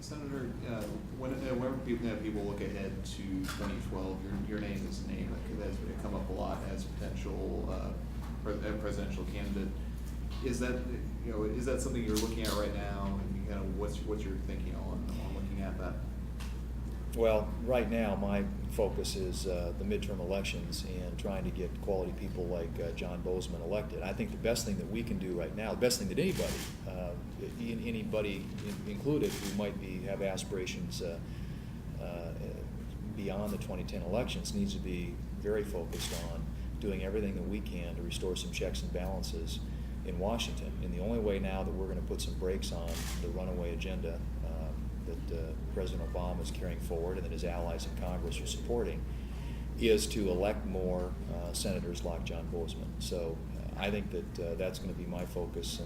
Senator, whenever people look ahead to 2012, your name is a name that has come up a lot as potential presidential candidate. Is that something you're looking at right now, and kind of what's your thinking on looking at that? Well, right now my focus is the midterm elections and trying to get quality people like John Bozeman elected. I think the best thing that we can do right now, the best thing that anybody included who might have aspirations beyond the 2010 elections, needs to be very focused on doing everything that we can to restore some checks and balances in Washington. And the only way now that we're going to put some brakes on the runaway agenda that President Obama is carrying forward and that his allies in Congress are supporting is to elect more senators like John Bozeman. So I think that that's going to be my focus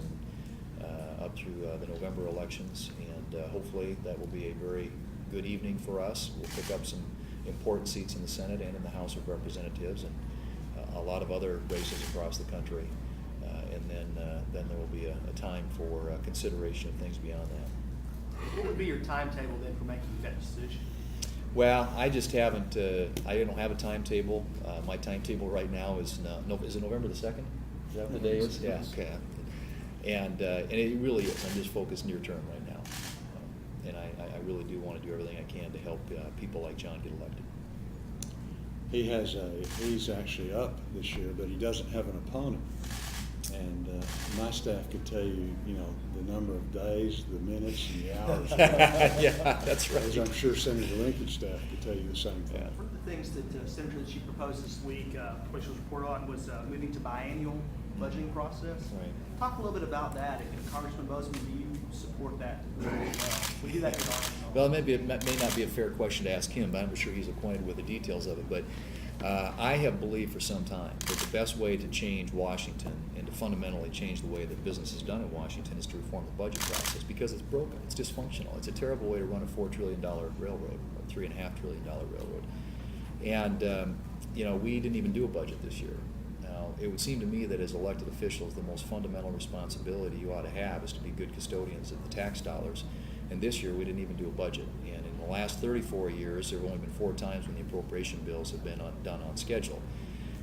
up through the November elections, and hopefully that will be a very good evening for us. We'll pick up some important seats in the Senate and in the House of Representatives, and a lot of other races across the country, and then there will be a time for consideration of things beyond that. What would be your timetable then for making that decision? Well, I just haven't. I don't have a timetable. My timetable right now is is it November the 2nd? Is that what the day is? Yeah. Okay. And it really is. I'm just focused near term right now, and I really do want to do everything I can to help people like John get elected. He's actually up this year, but he doesn't have an opponent. And my staff could tell you, the number of days, the minutes, and the hours. Yeah, that's right. As I'm sure Senator Lincoln's staff could tell you the same thing. Yeah. One of the things that Senator that she proposed this week, which was reported on, was moving to biennial budgeting process. Right. Talk a little bit about that. And Congressman Bozeman, do you support that? We do that in Arkansas. Well, it may not be a fair question to ask him, but I'm sure he's acquainted with the details of it. But I have believed for some time that the best way to change Washington and to fundamentally change the way that business is done in Washington is to reform the budget process, because it's broken, it's dysfunctional. It's a terrible way to run a $4 trillion railroad, or $3.5 trillion railroad. And we didn't even do a budget this year. Now, it would seem to me that as elected officials, the most fundamental responsibility you ought to have is to be good custodians of the tax dollars. And this year, we didn't even do a budget. And in the last 34 years, there have only been 4 times when the appropriation bills have been done on schedule.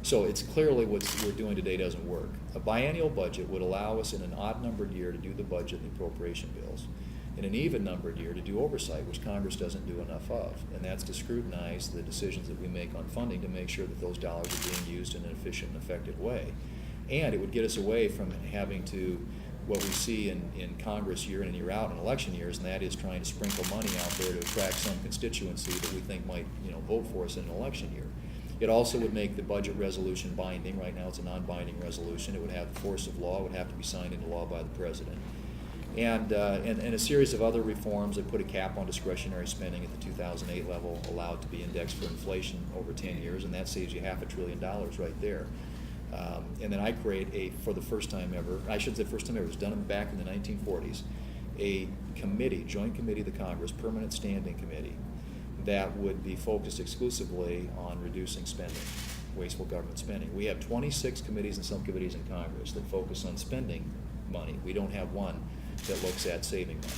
So it's clearly what we're doing today doesn't work. A biennial budget would allow us in an odd-numbered year to do the budget and the appropriation bills, in an even-numbered year to do oversight, which Congress doesn't do enough of, and that's to scrutinize the decisions that we make on funding to make sure that those dollars are being used in an efficient and effective way. And it would get us away from having to what we see in Congress year in and year out in election years, and that is trying to sprinkle money out there to attract some constituency that we think might vote for us in an election year. It also would make the budget resolution binding. Right now it's a non-binding resolution. It would have the force of law. It would have to be signed into law by the president. And a series of other reforms that put a cap on discretionary spending at the 2008 level, allowed to be indexed for inflation over 10 years, and that saves you $500 billion right there. And then I create for the first time ever, I should say first time ever, it was done back in the 1940s, a committee, joint committee of the Congress, permanent standing committee, that would be focused exclusively on reducing spending, wasteful government spending. We have 26 committees and subcommittees in Congress that focus on spending money. We don't have one that looks at saving money.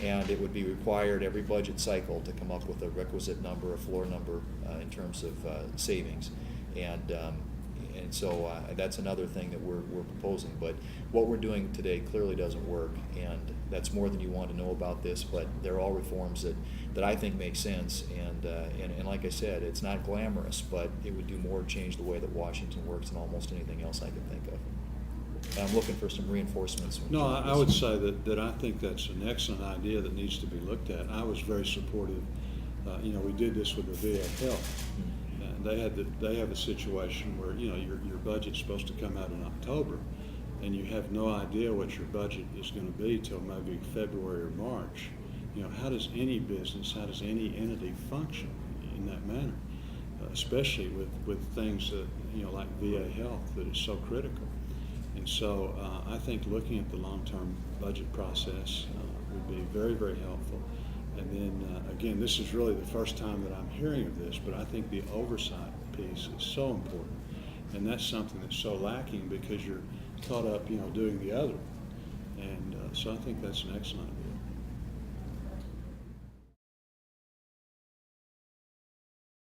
And it would be required every budget cycle to come up with a requisite number, a floor number in terms of savings. And so that's another thing that we're proposing. But what we're doing today clearly doesn't work, and that's more than you want to know about this, but they're all reforms that I think make sense. And like I said, it's not glamorous, but it would do more to change the way that Washington works than almost anything else I can think of. And I'm looking for some reinforcements. No, I would say that I think that's an excellent idea that needs to be looked at. I was very supportive. We did this with the VA Health. They have a situation where your budget's supposed to come out in October, and you have no idea what your budget is going to be till maybe February or March. How does any business, how does any entity function in that manner, especially with things that like VA Health that is so critical? And so I think looking at the long-term budget process would be very, very helpful. And then, again, this is really the first time that I'm hearing of this, but I think the oversight piece is so important. And that's something that's so lacking because you're caught up, doing the other. And so I think that's an excellent idea.